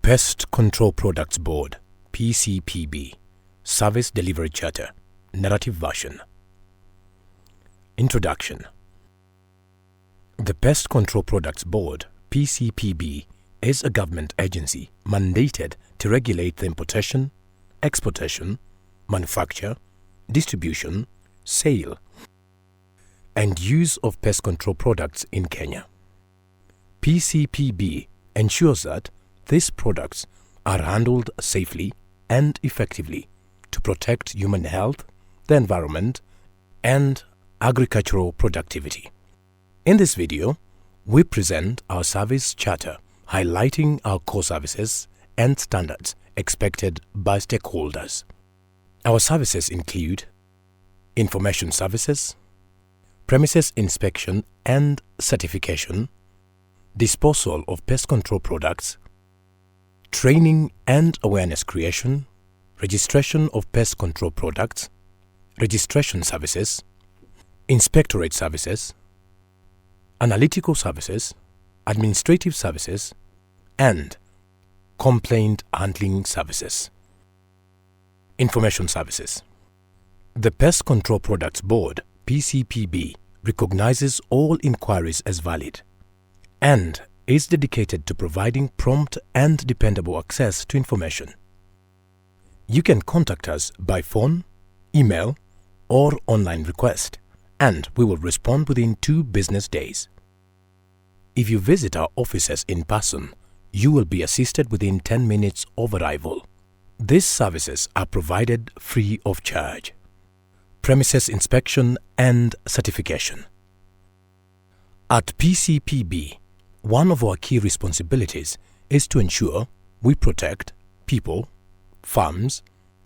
Pest Control Products Board, Pcpb, Service Delivery Charter, Narrative Version. Introduction. The Pest Control Products Board, Pcpb, is a government agency mandated to regulate the importation, exportation, manufacture, distribution, sale, and use of pest control products in Kenya. Pcpb ensures that these products are handled safely and effectively to protect human health, the environment, and agricultural productivity. In this video, we present our service charter highlighting our core services and standards expected by stakeholders. Our services include information services, premises inspection and certification, disposal of pest control products, training and awareness creation, registration of pest control products, registration services, inspectorate services, analytical services, administrative services, and complaint handling services. Information services. The Pest Control Products Board, Pcpb, recognizes all inquiries as valid and is dedicated to providing prompt and dependable access to information. You can contact us by phone, email, or online request, and we will respond within 2 business days. If you visit our offices in person, you will be assisted within 10 minutes of arrival. These services are provided free of charge. Premises inspection and certification. At Pcpb, one of our key responsibilities is to ensure we protect people, farms,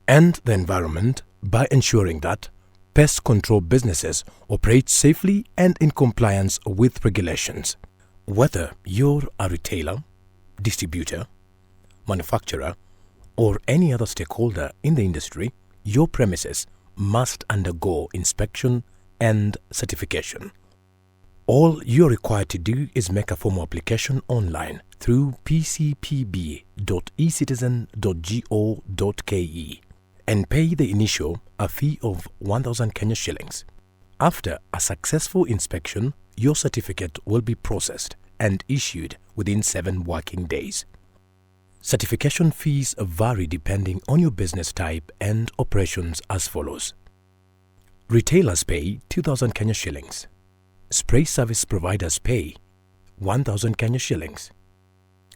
and the environment by ensuring that pest control businesses operate safely and in compliance with regulations. Whether you're a retailer, distributor, manufacturer, or any other stakeholder in the industry, your premises must undergo inspection and certification. All you're required to do is make a formal application online through pcpb.ecitizen.go.ke and pay the initial a fee of 1,000 Kenya shillings. After a successful inspection, your certificate will be processed and issued within 7 working days. Certification fees vary depending on your business type and operations as follows. Retailers pay 2,000 Kenya shillings. Spray service providers pay 1,000 Kenya shillings.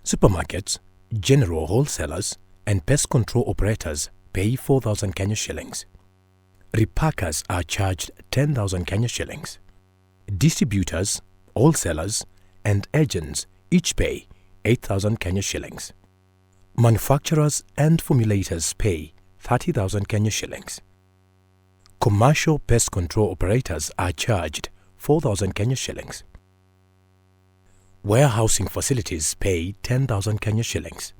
Supermarkets, general wholesalers, and pest control operators pay 4,000 Kenya shillings. Repackers are charged 10,000 Kenya shillings. Distributors, wholesalers, and agents each pay 8,000 Kenya shillings. Manufacturers and formulators pay 30,000 Kenya shillings. Commercial pest control operators are charged 4,000 Kenya shillings. Warehousing facilities pay 10,000 Kenya shillings.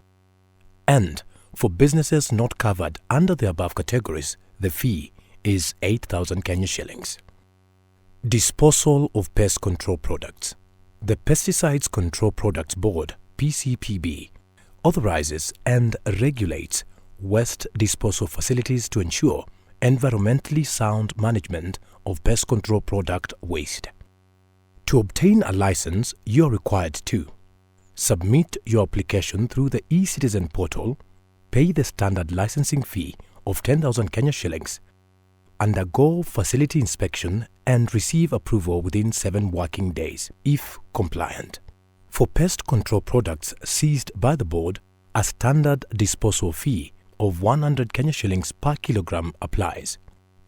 And for businesses not covered under the above categories, the fee is 8,000 Kenya shillings. Disposal of pest control products. The Pesticides Control Products Board, Pcpb, authorizes and regulates waste disposal facilities to ensure environmentally sound management of pest control product waste. To obtain a license, you are required to submit your application through the eCitizen portal, pay the standard licensing fee of 10,000 Kenya shillings, undergo facility inspection, and receive approval within 7 working days if compliant. For pest control products seized by the board, a standard disposal fee of 100 Kenya shillings per kilogram applies.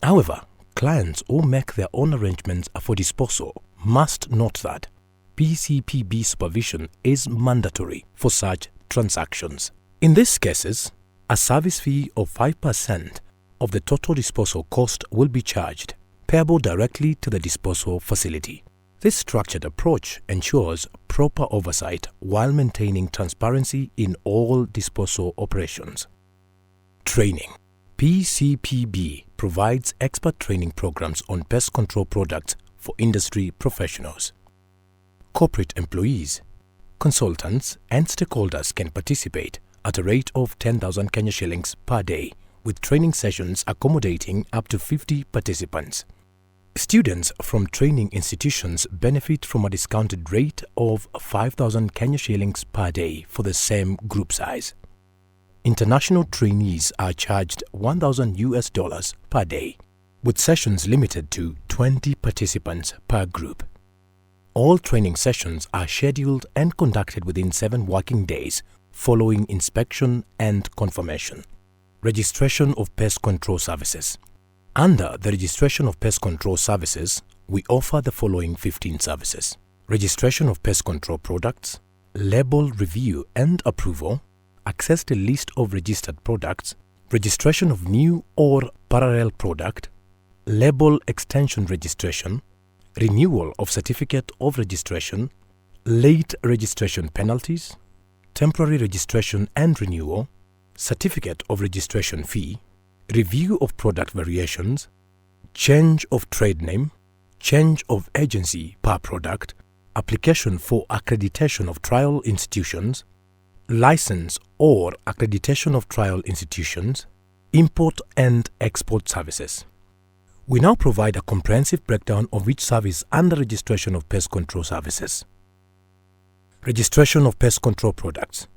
However, clients who make their own arrangements for disposal must note that Pcpb supervision is mandatory for such transactions. In these cases, a service fee of 5% of the total disposal cost will be charged, payable directly to the disposal facility. This structured approach ensures proper oversight while maintaining transparency in all disposal operations. Training. Pcpb provides expert training programs on pest control products for industry professionals. Corporate employees, consultants, and stakeholders can participate at a rate of 10,000 Kenya shillings per day, with training sessions accommodating up to 50 participants. Students from training institutions benefit from a discounted rate of 5,000 Kenya shillings per day for the same group size. International trainees are charged $1,000 per day, with sessions limited to 20 participants per group. All training sessions are scheduled and conducted within 7 working days following inspection and confirmation. Registration of Pest Control Services. Under the Registration of Pest Control Services, we offer the following 15 services: registration of pest control products, label review and approval, access to list of registered products, registration of new or parallel product, label extension registration, renewal of certificate of registration, late registration penalties, temporary registration and renewal, certificate of registration fee, review of product variations, change of trade name, change of agency per product, application for accreditation of trial institutions, license or accreditation of trial institutions, import and export services. We now provide a comprehensive breakdown of each service under registration of pest control services. Registration of pest control products.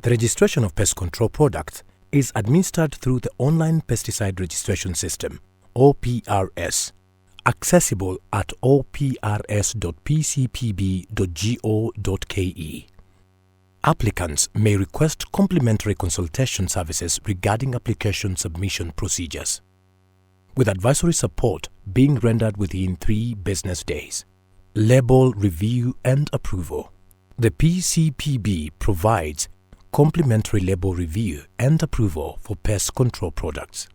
The registration of pest control products is administered through the online pesticide registration system, OPRS, accessible at oprs.pcpb.go.ke. Applicants may request complimentary consultation services regarding application submission procedures, with advisory support being rendered within 3 business days. Label review and approval. The Pcpb provides complimentary label review and approval for pest control products.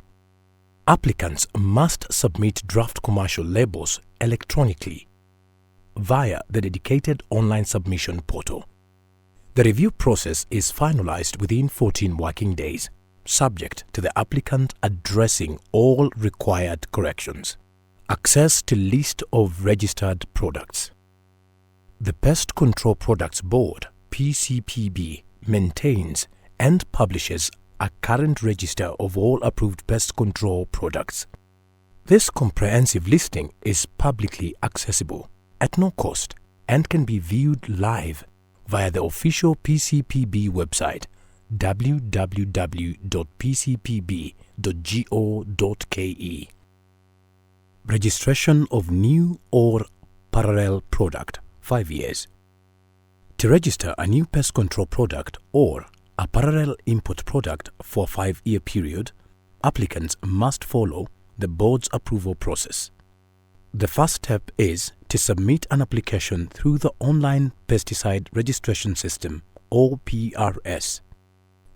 Applicants must submit draft commercial labels electronically via the dedicated online submission portal. The review process is finalized within 14 working days, subject to the applicant addressing all required corrections. Access to list of registered products. The Pest Control Products Board, Pcpb, maintains and publishes a current register of all approved pest control products. This comprehensive listing is publicly accessible at no cost and can be viewed live via the official Pcpb website www.pcpb.go.ke. Registration of new or parallel product, 5 years. To register a new pest control product or a parallel import product for a 5-year period, applicants must follow the board's approval process. The first step is to submit an application through the online pesticide registration system, OPRS,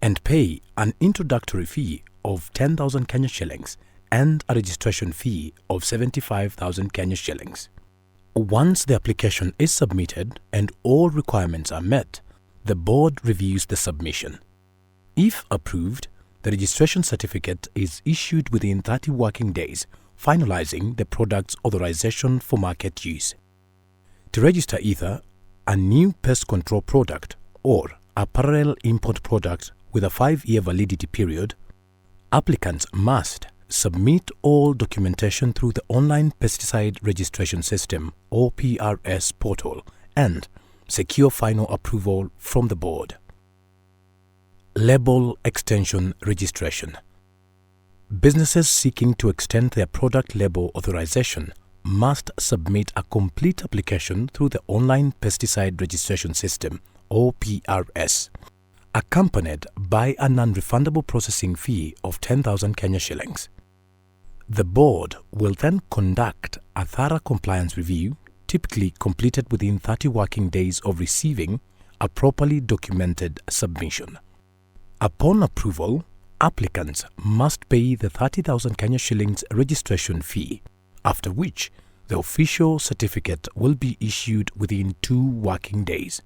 and pay an introductory fee of 10,000 Kenya shillings and a registration fee of 75,000 Kenya shillings. Once the application is submitted and all requirements are met, the board reviews the submission. If approved, the registration certificate is issued within 30 working days, finalizing the product's authorization for market use. To register either a new pest control product or a parallel import product with a 5-year validity period, applicants must submit all documentation through the online pesticide registration system OPRS portal and secure final approval from the board. Label extension registration. Businesses seeking to extend their product label authorization must submit a complete application through the online pesticide registration system OPRS, accompanied by a non-refundable processing fee of 10,000 Kenya shillings. The board will then conduct a thorough compliance review, typically completed within 30 working days of receiving a properly documented submission. Upon approval, applicants must pay the 30,000 Kenya shillings registration fee, after which the official certificate will be issued within 2 working days,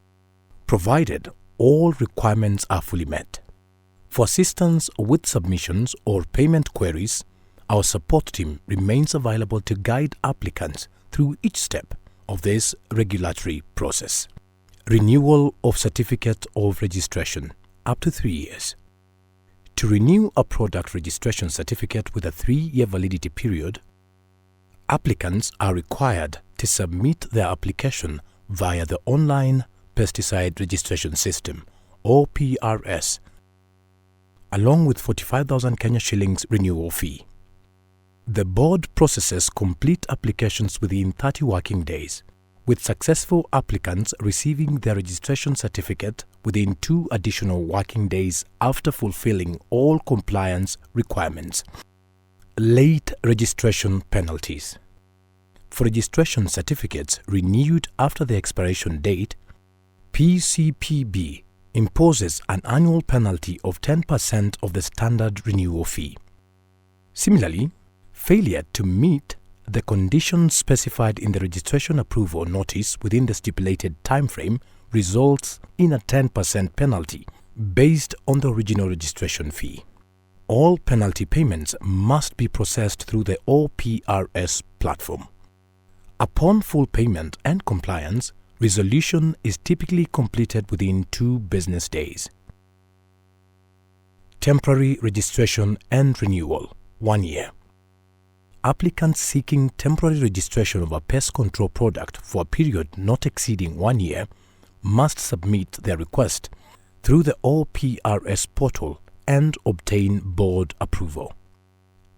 provided all requirements are fully met. For assistance with submissions or payment queries, our support team remains available to guide applicants through each step of this regulatory process. Renewal of Certificate of Registration, up to 3 years. To renew a product registration certificate with a 3-year validity period, applicants are required to submit their application via the Online Pesticide Registration System, or PRS, along with 45,000 Kenya shillings renewal fee. The board processes complete applications within 30 working days, with successful applicants receiving their registration certificate within 2 additional working days after fulfilling all compliance requirements. Late registration penalties. For registration certificates renewed after the expiration date, Pcpb imposes an annual penalty of 10% of the standard renewal fee. Similarly, failure to meet the conditions specified in the registration approval notice within the stipulated timeframe results in a 10% penalty based on the original registration fee. All penalty payments must be processed through the OPRS platform. Upon full payment and compliance, resolution is typically completed within 2 business days. Temporary registration and renewal, 1 year. Applicants seeking temporary registration of a pest control product for a period not exceeding 1 year must submit their request through the OPRS portal and obtain board approval.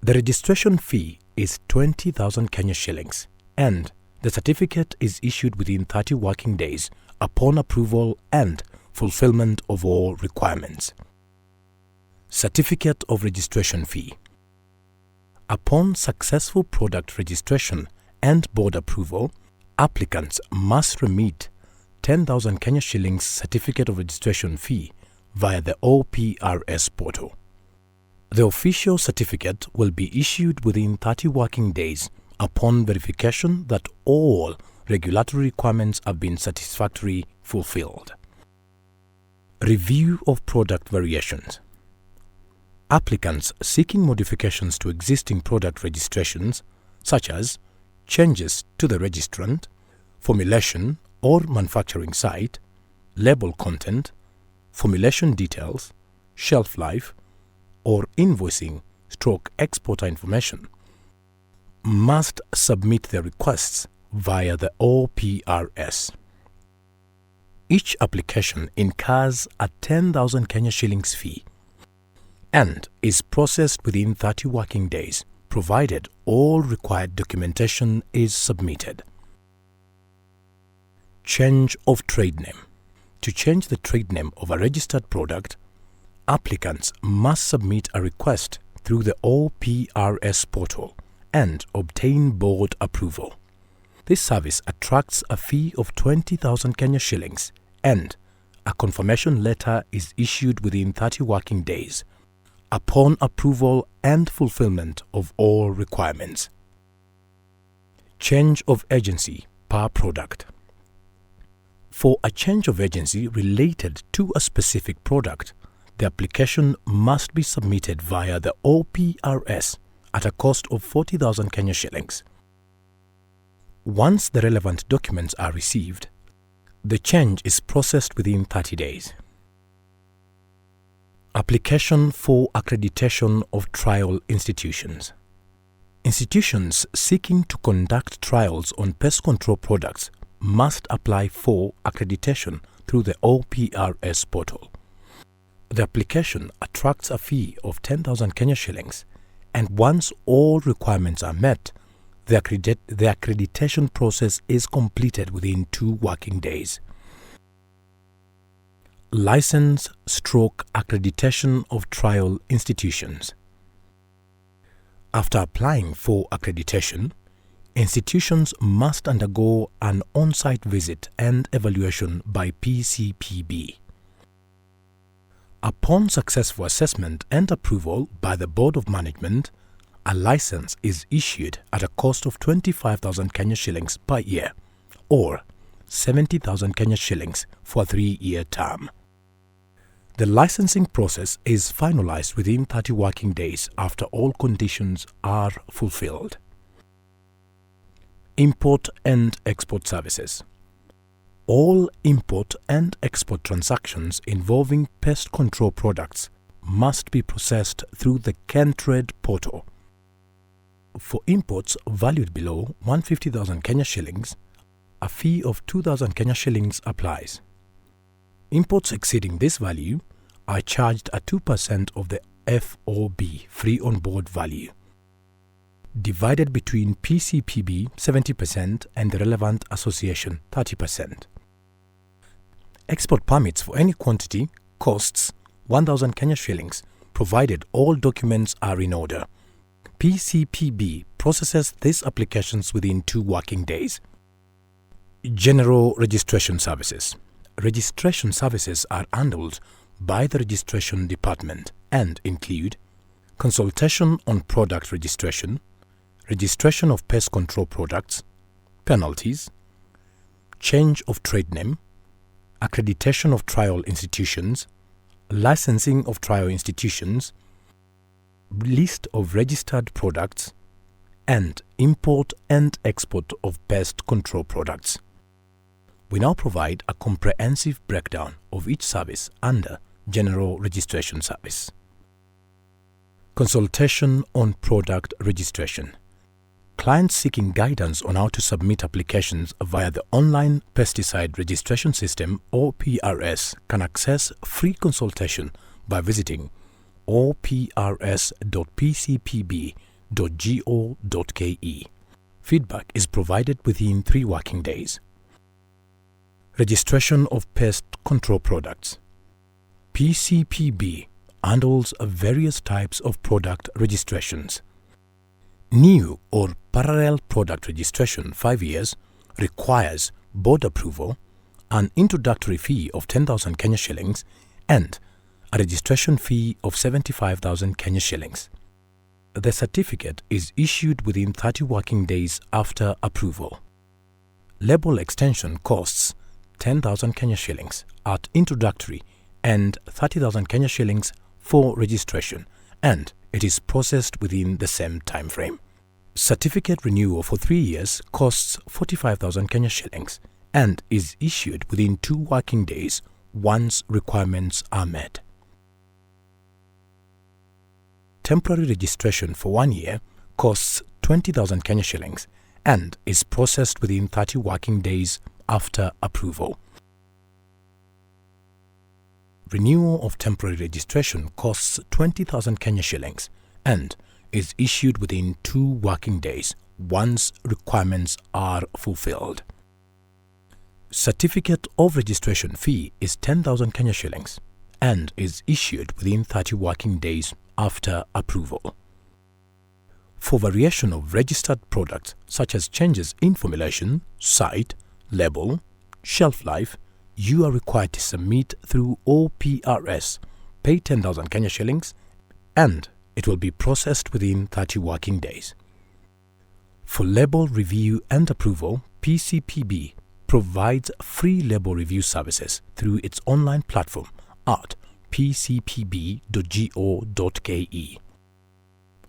The registration fee is 20,000 Kenya shillings, and the certificate is issued within 30 working days upon approval and fulfillment of all requirements. Certificate of registration fee. Upon successful product registration and board approval, applicants must remit 10,000 Kenya shillings certificate of registration fee via the OPRS portal. The official certificate will be issued within 30 working days upon verification that all regulatory requirements have been satisfactorily fulfilled. Review of product variations. Applicants seeking modifications to existing product registrations, such as changes to the registrant, formulation or manufacturing site, label content, formulation details, shelf life, or invoicing/exporter information, must submit their requests via the OPRS. Each application incurs a 10,000 Kenya shillings fee and is processed within 30 working days, provided all required documentation is submitted. Change of trade name. To change the trade name of a registered product, applicants must submit a request through the OPRS portal and obtain board approval. This service attracts a fee of 20,000 Kenya shillings, and a confirmation letter is issued within 30 working days upon approval and fulfillment of all requirements. Change of agency per product. For a change of agency related to a specific product, the application must be submitted via the OPRS at a cost of 40,000 Kenya shillings. Once the relevant documents are received, the change is processed within 30 days. Application for accreditation of trial institutions. Institutions seeking to conduct trials on pest control products must apply for accreditation through the OPRS portal. The application attracts a fee of 10,000 Kenya shillings, and once all requirements are met, the accreditation process is completed within 2 working days. License/accreditation of trial institutions. After applying for accreditation, institutions must undergo an on-site visit and evaluation by Pcpb. Upon successful assessment and approval by the Board of Management, a license is issued at a cost of 25,000 Kenya shillings per year, or 70,000 Kenya shillings for a 3-year term. The licensing process is finalized within 30 working days after all conditions are fulfilled. Import and export services. All import and export transactions involving pest control products must be processed through the Kentrade portal. For imports valued below 150,000 Kenya shillings, a fee of 2,000 Kenya shillings applies. Imports exceeding this value are charged at 2% of the FOB free on board value, divided between Pcpb 70% and the relevant association 30%. Export permits for any quantity costs 1,000 Kenya shillings, provided all documents are in order. Pcpb processes these applications within 2 working days. General registration services. Registration services are handled by the registration department and include consultation on product registration, registration of pest control products, penalties, change of trade name, accreditation of trial institutions, licensing of trial institutions, list of registered products, and import and export of pest control products. We now provide a comprehensive breakdown of each service under General Registration Service. Consultation on product registration. Clients seeking guidance on how to submit applications via the Online Pesticide Registration System or PRS can access free consultation by visiting oprs.pcpb.go.ke. Feedback is provided within 3 working days. Registration of pest control products. Pcpb handles various types of product registrations. New or parallel product registration 5 years requires board approval, an introductory fee of 10,000 Kenya shillings, and a registration fee of 75,000 Kenya shillings. The certificate is issued within 30 working days after approval. Label extension costs 10,000 Kenya shillings at introductory and 30,000 Kenya shillings for registration, and it is processed within the same time frame. Certificate renewal for 3 years costs 45,000 Kenya shillings and is issued within 2 working days once requirements are met. Temporary registration for 1 year costs 20,000 Kenya shillings and is processed within 30 working days after approval. Renewal of temporary registration costs 20,000 Kenya shillings and is issued within 2 working days once requirements are fulfilled. Certificate of registration fee is 10,000 Kenya shillings and is issued within 30 working days after approval. For variation of registered products such as changes in formulation, site, label, shelf life, you are required to submit through OPRS, pay 10,000 Kenya shillings, and it will be processed within 30 working days. For label review and approval, Pcpb provides free label review services through its online platform at pcpb.go.ke.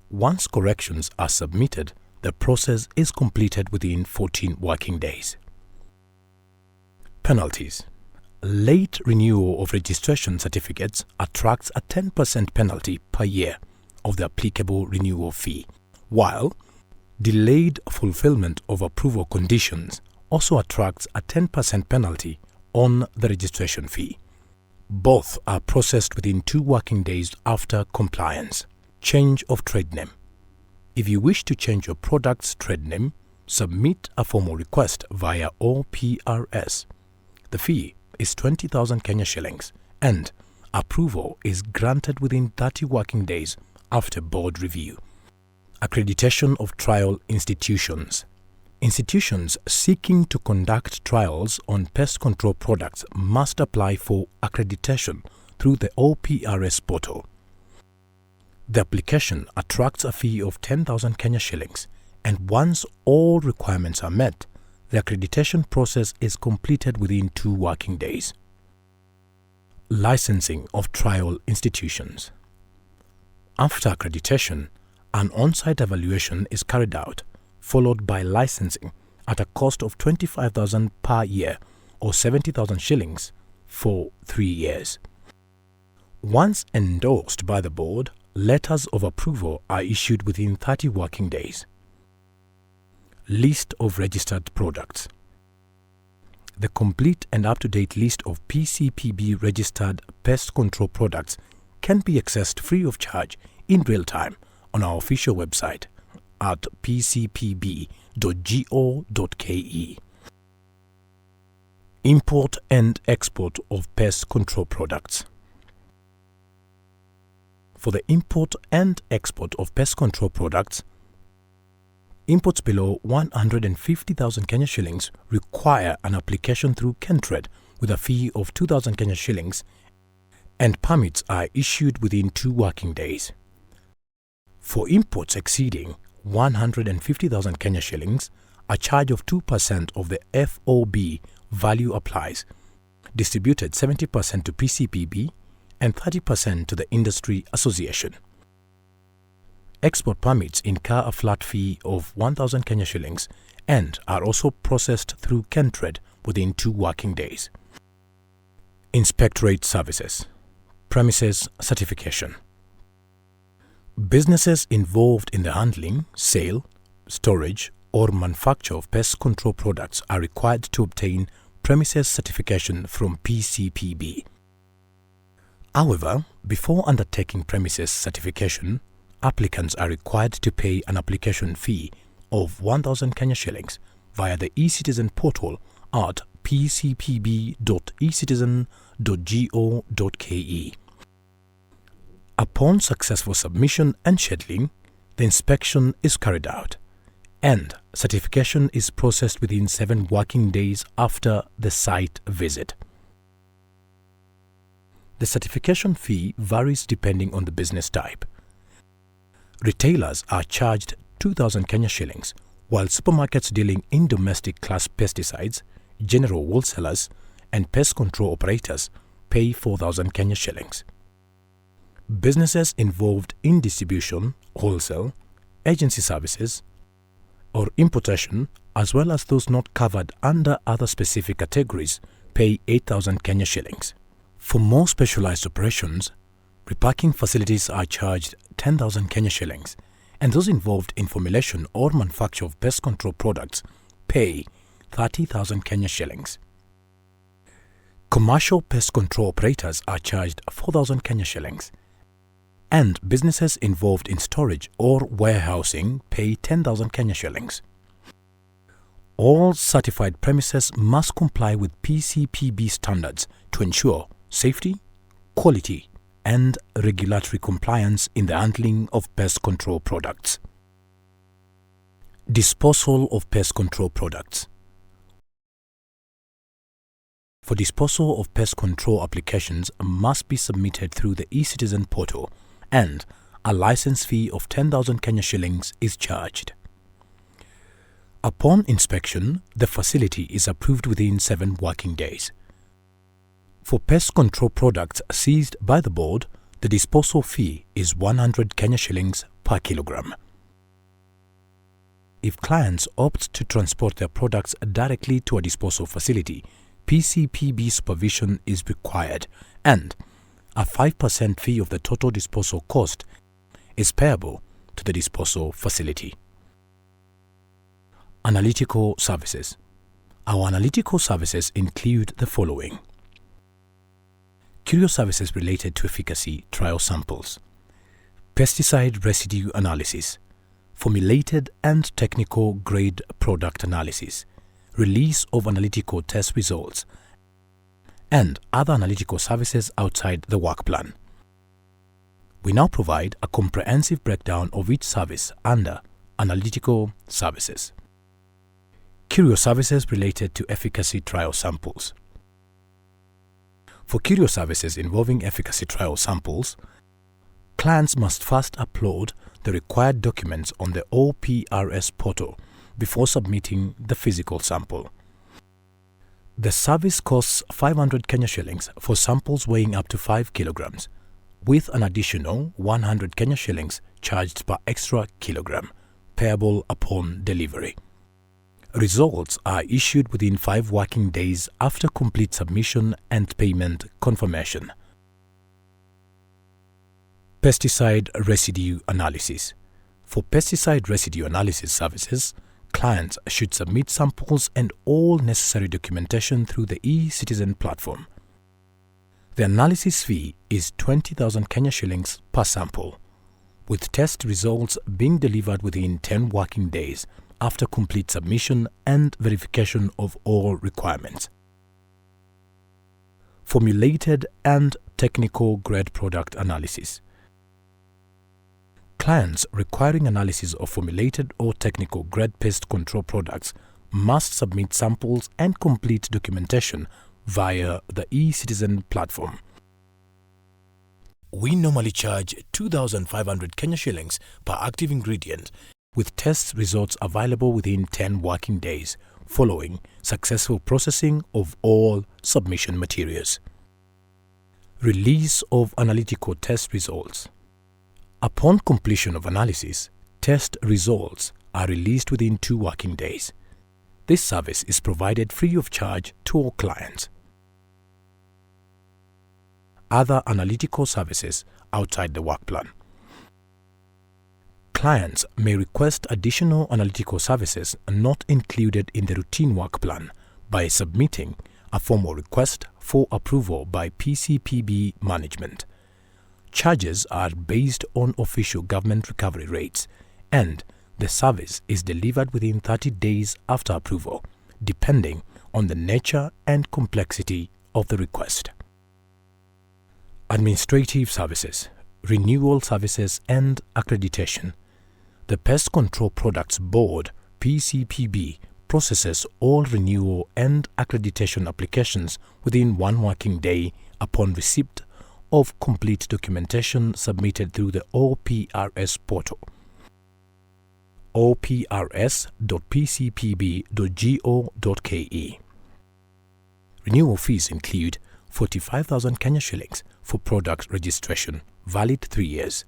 Once corrections are submitted, the process is completed within 14 working days. Penalties. Late renewal of registration certificates attracts a 10% penalty per year of the applicable renewal fee, while delayed fulfillment of approval conditions also attracts a 10% penalty on the registration fee. Both are processed within 2 working days after compliance. Change of trade name. If you wish to change your product's trade name, submit a formal request via OPRS. The fee is 20,000 Kenya shillings and approval is granted within 30 working days after board review. Accreditation of trial institutions. Institutions seeking to conduct trials on pest control products must apply for accreditation through the OPRS portal. The application attracts a fee of 10,000 Kenya shillings, and once all requirements are met, the accreditation process is completed within 2 working days. Licensing of trial institutions. After accreditation, an on-site evaluation is carried out, followed by licensing at a cost of 25,000 per year or 70,000 shillings for 3 years. Once endorsed by the board, letters of approval are issued within 30 working days. List of registered products. The complete and up-to-date list of Pcpb registered pest control products can be accessed free of charge in real time on our official website at pcpb.go.ke. Import and export of pest control products. For the import and export of pest control products, imports below 150,000 Kenya shillings require an application through Kentrade with a fee of 2,000 Kenya shillings, and permits are issued within 2 working days. For imports exceeding 150,000 Kenya shillings, a charge of 2% of the FOB value applies, distributed 70% to Pcpb and 30% to the industry association. Export permits incur a flat fee of 1,000 Kenya shillings and are also processed through Kentrade within 2 working days. Inspectorate services. Premises certification. Businesses involved in the handling, sale, storage, or manufacture of pest control products are required to obtain premises certification from Pcpb. However, before undertaking premises certification, applicants are required to pay an application fee of 1,000 Kenya shillings via the eCitizen portal at pcpb.ecitizen.go.ke. Upon successful submission and scheduling, the inspection is carried out, and certification is processed within 7 working days after the site visit. The certification fee varies depending on the business type. Retailers are charged 2,000 Kenya shillings, while supermarkets dealing in domestic class pesticides, general wholesalers, and pest control operators pay 4,000 Kenya shillings. Businesses involved in distribution, wholesale, agency services, or importation, as well as those not covered under other specific categories, pay 8,000 Kenya shillings. For more specialized operations, repacking facilities are charged 10,000 Kenya shillings, and those involved in formulation or manufacture of pest control products pay 30,000 Kenya shillings. Commercial pest control operators are charged 4,000 Kenya shillings, and businesses involved in storage or warehousing pay 10,000 Kenya shillings. All certified premises must comply with Pcpb standards to ensure safety, quality, and regulatory compliance in the handling of pest control products. Disposal of pest control products. For disposal of pest control applications must be submitted through the eCitizen portal, and a license fee of 10,000 Kenya shillings is charged. Upon inspection, the facility is approved within 7 working days. For pest control products seized by the board, the disposal fee is 100 Kenya shillings per kilogram. If clients opt to transport their products directly to a disposal facility, Pcpb supervision is required, and a 5% fee of the total disposal cost is payable to the disposal facility. Analytical services. Our analytical services include the following: Curio services related to efficacy trial samples, pesticide residue analysis, formulated and technical grade product analysis, release of analytical test results, and other analytical services outside the work plan. We now provide a comprehensive breakdown of each service under analytical services. Curio services related to efficacy trial samples. For Curio services involving efficacy trial samples, clients must first upload the required documents on the OPRS portal before submitting the physical sample. The service costs 500 Kenya shillings for samples weighing up to 5 kilograms, with an additional 100 Kenya shillings charged per extra kilogram, payable upon delivery. Results are issued within 5 working days after complete submission and payment confirmation. Pesticide residue analysis. For pesticide residue analysis services, clients should submit samples and all necessary documentation through the eCitizen platform. The analysis fee is 20,000 Kenya shillings per sample, with test results being delivered within 10 working days after complete submission and verification of all requirements. Formulated and technical grade product analysis. Clients requiring analysis of formulated or technical grade pest control products must submit samples and complete documentation via the eCitizen platform. We normally charge 2,500 Kenya shillings per active ingredient, with test results available within 10 working days following successful processing of all submission materials. Release of analytical test results. Upon completion of analysis, test results are released within 2 working days. This service is provided free of charge to all clients. Other analytical services outside the work plan. Clients may request additional analytical services not included in the routine work plan by submitting a formal request for approval by Pcpb management. Charges are based on official government recovery rates, and the service is delivered within 30 days after approval, depending on the nature and complexity of the request. Administrative services, renewal services and accreditation. The Pest Control Products Board (Pcpb) processes all renewal and accreditation applications within 1 working day upon receipt of complete documentation submitted through the OPRS portal. oprs.pcpb.go.ke. Renewal fees include 45,000 Kenya shillings for product registration, valid 3 years,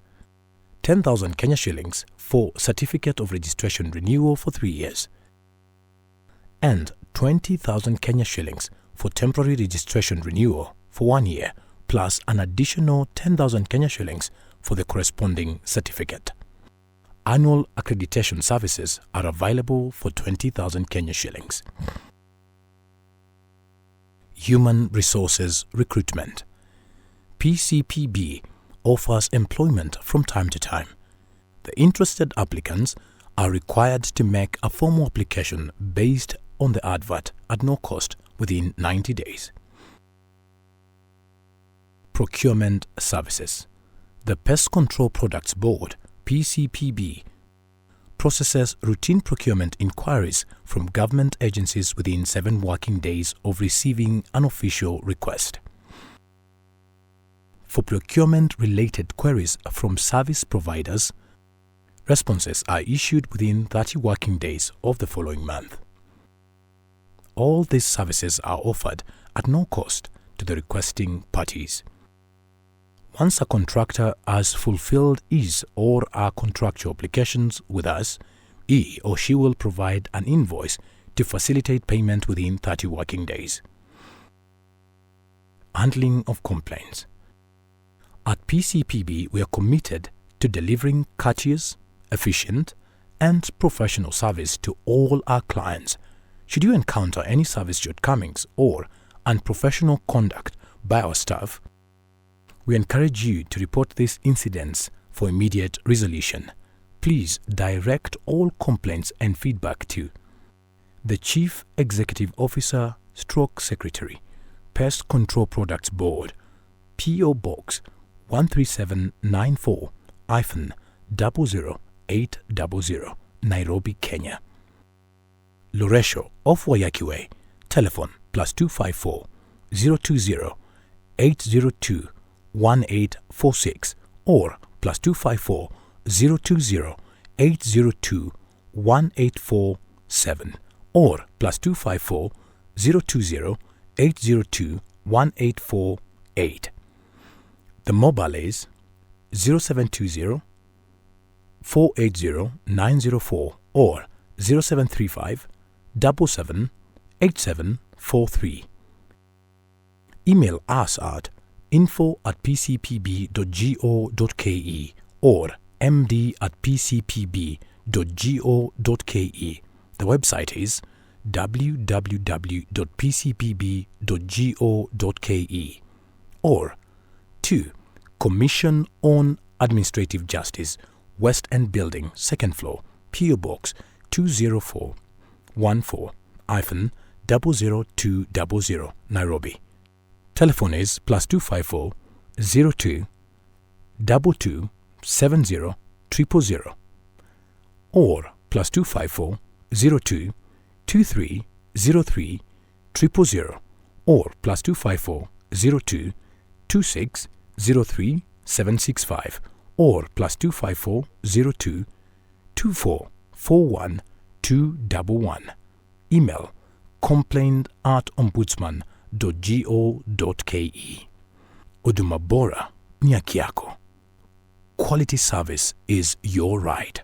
10,000 Kenya shillings for certificate of registration renewal for 3 years, and 20,000 Kenya shillings for temporary registration renewal for 1 year, plus an additional 10,000 Kenya shillings for the corresponding certificate. Annual accreditation services are available for 20,000 Kenya shillings. Human Resources Recruitment. Pcpb offers employment from time to time. The interested applicants are required to make a formal application based on the advert at no cost within 90 days. Procurement services. The Pest Control Products Board (Pcpb) processes routine procurement inquiries from government agencies within 7 working days of receiving an official request. For procurement-related queries from service providers, responses are issued within 30 working days of the following month. All these services are offered at no cost to the requesting parties. Once a contractor has fulfilled his or her contractual obligations with us, he or she will provide an invoice to facilitate payment within 30 working days. Handling of complaints. At Pcpb, we are committed to delivering courteous, efficient, and professional service to all our clients. Should you encounter any service shortcomings or unprofessional conduct by our staff, we encourage you to report these incidents for immediate resolution. Please direct all complaints and feedback to the Chief Executive Officer / Secretary, Pest Control Products Board, P.O. Box 13794-00800, Nairobi, Kenya. Loresho of Wayaki Way, telephone +254 020 802 1846 or +254 020 802 1847 or +254 020 802 1848. The mobile is 0720 480 904 or 0735 778743. Email us at info@pcpb.go.ke or md@pcpb.go.ke. The website is www.pcpb.go.ke. Or 2. Commission on Administrative Justice, West End Building, 2nd floor, PO Box 20414-00200, Nairobi. Telephone is +254 02 22 70 000 or +254 02 23 03 000 or +254 02 26 03 765 or +254 02 24 41 211. Email complaint@ombudsman.go.ke. Huduma bora ni haki yako. Quality service is your right.